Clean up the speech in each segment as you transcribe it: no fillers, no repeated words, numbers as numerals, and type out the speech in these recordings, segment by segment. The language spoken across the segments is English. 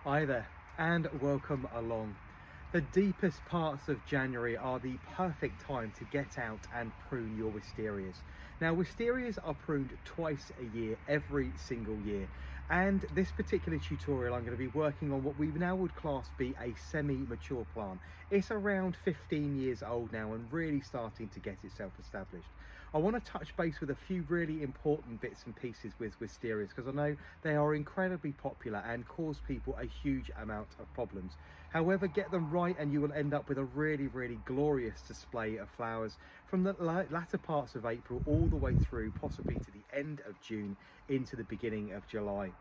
Hi there and welcome along. The deepest parts of January are the perfect time to get out and prune your wisterias. Now wisterias are pruned twice a year, every single year. And this particular tutorial I'm going to be working on what we now would class be a semi-mature plant. It's around 15 years old now and really starting to get itself established. I want to touch base with a few really important bits and pieces with wisterias because I know they are incredibly popular and cause people a huge amount of problems. However, get them right and you will end up with a really glorious display of flowers from the latter parts of April all the way through possibly to the end of June into the beginning of July.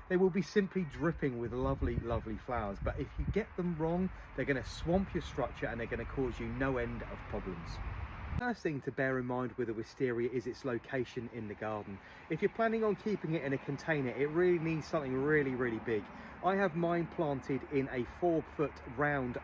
They will be simply dripping with lovely flowers, but if you get them wrong, they're going to swamp your structure and they're going to cause you no end of problems. First thing to bear in mind with a wisteria is its location in the garden. If you're planning on keeping it in a container, it really needs something really big. I have mine planted in a 4-foot round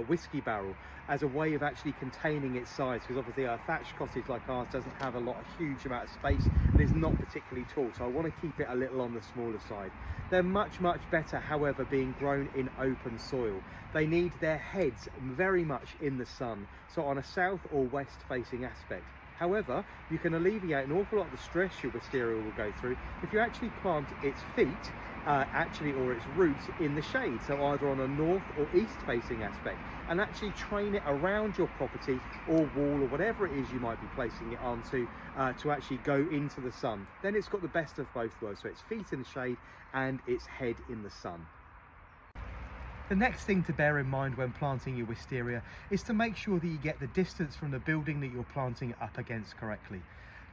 whiskey barrel as a way of actually containing its size, because obviously a thatched cottage like ours doesn't have a huge amount of space and is not particularly tall, so I want to keep it a little on the smaller side. They're much better, however, being grown in open soil. They need their heads very much in the sun, so on a south or west facing aspect. However, you can alleviate an awful lot of the stress your wisteria will go through if you actually plant its feet or its roots in the shade, so either on a north or east facing aspect, and actually train it around your property or wall or whatever it is you might be placing it onto to actually go into the sun. Then it's got the best of both worlds, so its feet in the shade and its head in the sun. The next thing to bear in mind when planting your wisteria is to make sure that you get the distance from the building that you're planting up against correctly.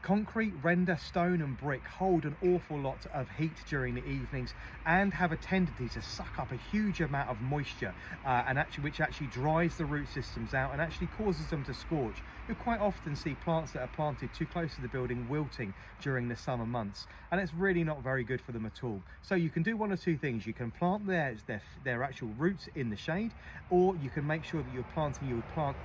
Concrete, render, stone and brick hold an awful lot of heat during the evenings and have a tendency to suck up a huge amount of moisture which actually dries the root systems out and actually causes them to scorch. You'll quite often see plants that are planted too close to the building wilting during the summer months, and it's really not very good for them at all. So you can do one of two things. You can plant their actual roots in the shade, or you can make sure that you plant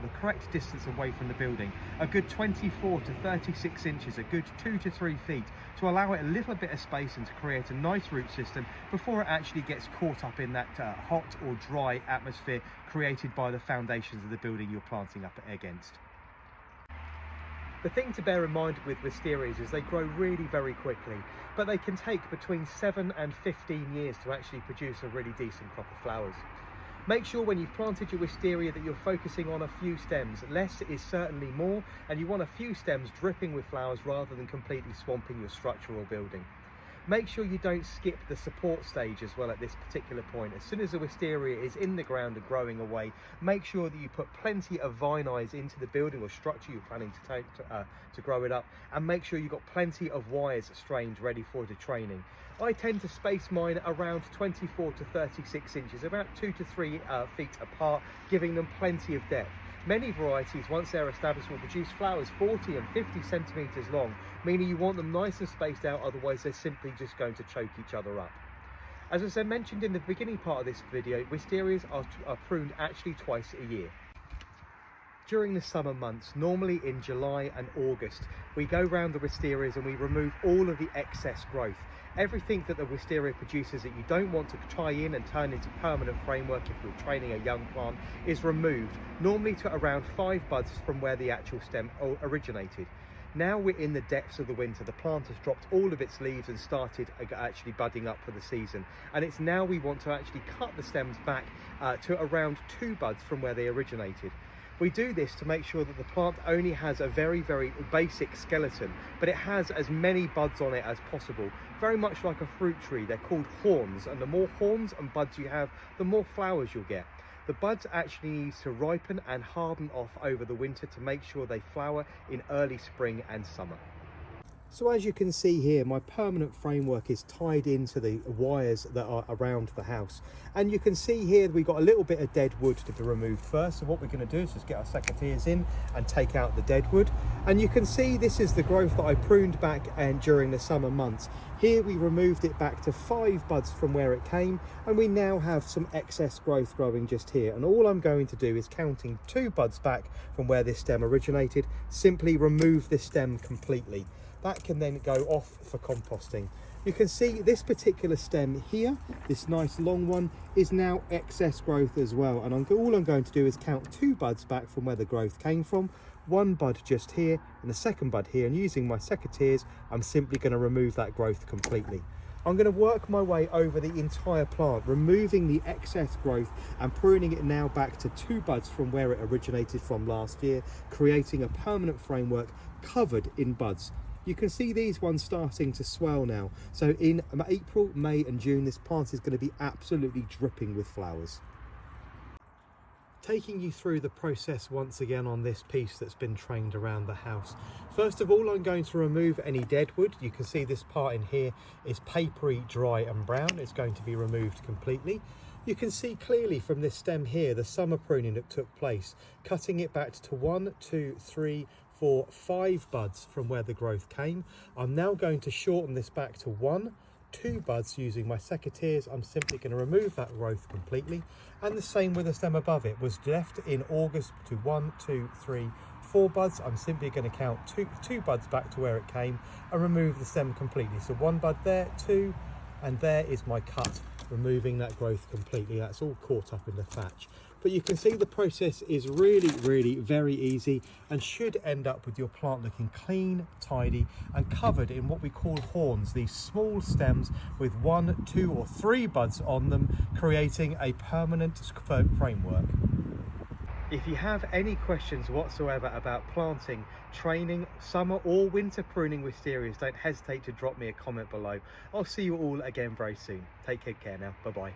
the correct distance away from the building, a good 24 to 36 inches, a good 2 to 3 feet, to allow it a little bit of space and to create a nice root system before it actually gets caught up in that hot or dry atmosphere created by the foundations of the building you're planting up against. The thing to bear in mind with wisterias is they grow really very quickly, but they can take between 7 and 15 years to actually produce a really decent crop of flowers. Make sure when you've planted your wisteria that you're focusing on a few stems. Less is certainly more, and you want a few stems dripping with flowers rather than completely swamping your structure or building. Make sure you don't skip the support stage as well at this particular point. As soon as the wisteria is in the ground and growing away, make sure that you put plenty of vine eyes into the building or structure you're planning to grow it up, and make sure you've got plenty of wires strained ready for the training. I tend to space mine around 24 to 36 inches, about 2 to 3 feet apart, giving them plenty of depth. Many varieties, once they're established, will produce flowers 40 and 50 centimetres long, meaning you want them nice and spaced out, otherwise they're simply just going to choke each other up. As I mentioned in the beginning part of this video, wisterias are pruned actually twice a year. During the summer months, normally in July and August, we go round the wisterias and we remove all of the excess growth. Everything that the wisteria produces that you don't want to tie in and turn into permanent framework if you're training a young plant is removed, normally to around 5 buds from where the actual stem originated. Now we're in the depths of the winter, the plant has dropped all of its leaves and started actually budding up for the season, and it's now we want to actually cut the stems back to around 2 buds from where they originated. We do this to make sure that the plant only has a very basic skeleton, but it has as many buds on it as possible. Very much like a fruit tree, they're called horns, and the more horns and buds you have, the more flowers you'll get. The buds actually need to ripen and harden off over the winter to make sure they flower in early spring and summer. So as you can see here, my permanent framework is tied into the wires that are around the house. And you can see here we've got a little bit of dead wood to be removed first. So what we're going to do is just get our secateurs in and take out the dead wood. And you can see this is the growth that I pruned back and during the summer months. Here we removed it back to 5 buds from where it came, and we now have some excess growth growing just here. And all I'm going to do is, counting 2 buds back from where this stem originated, simply remove this stem completely. That can then go off for composting. You can see this particular stem here, this nice long one, is now excess growth as well. And all I'm going to do is count 2 buds back from where the growth came from, 1 bud just here and the second bud here. And using my secateurs, I'm simply going to remove that growth completely. I'm going to work my way over the entire plant, removing the excess growth and pruning it now back to 2 buds from where it originated from last year, creating a permanent framework covered in buds. You can see these ones starting to swell now. So in April, May and June, this plant is going to be absolutely dripping with flowers. Taking you through the process once again on this piece that's been trained around the house. First of all, I'm going to remove any dead wood. You can see this part in here is papery, dry and brown. It's going to be removed completely. You can see clearly from this stem here the summer pruning that took place, cutting it back to 1, 2, 3, 4, 5 buds from where the growth came. I'm now going to shorten this back to 1, 2 buds using my secateurs. I'm simply going to remove that growth completely. And the same with the stem above it, was left in August to 1, 2, 3, 4 buds. I'm simply going to count two buds back to where it came and remove the stem completely. So 1 bud there, 2, and there is my cut, removing that growth completely. That's all caught up in the thatch. But you can see the process is really very easy and should end up with your plant looking clean, tidy and covered in what we call horns, these small stems with 1, 2 or 3 buds on them, creating a permanent framework. If you have any questions whatsoever about planting, training, summer or winter pruning wisterias, don't hesitate to drop me a comment below. I'll see you all again very soon. Take good care now. Bye bye.